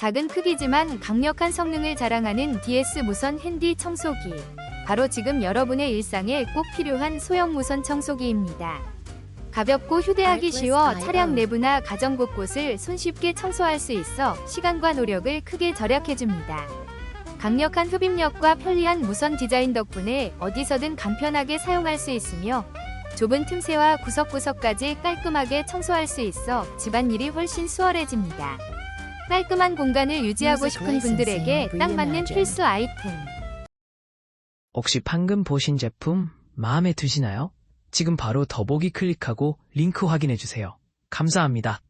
작은 크기지만 강력한 성능을 자랑하는 DS 무선 핸디 청소기. 바로 지금 여러분의 일상에 꼭 필요한 소형 무선 청소기입니다. 가볍고 휴대하기 쉬워 차량 내부나 가정 곳곳을 손쉽게 청소할 수 있어 시간과 노력을 크게 절약해줍니다. 강력한 흡입력과 편리한 무선 디자인 덕분에 어디서든 간편하게 사용할 수 있으며 좁은 틈새와 구석구석까지 깔끔하게 청소할 수 있어 집안일이 훨씬 수월해집니다. 깔끔한 공간을 유지하고 싶은 분들에게 딱 맞는 필수 아이템. 혹시 방금 보신 제품 마음에 드시나요? 지금 바로 더보기 클릭하고 링크 확인해주세요. 감사합니다.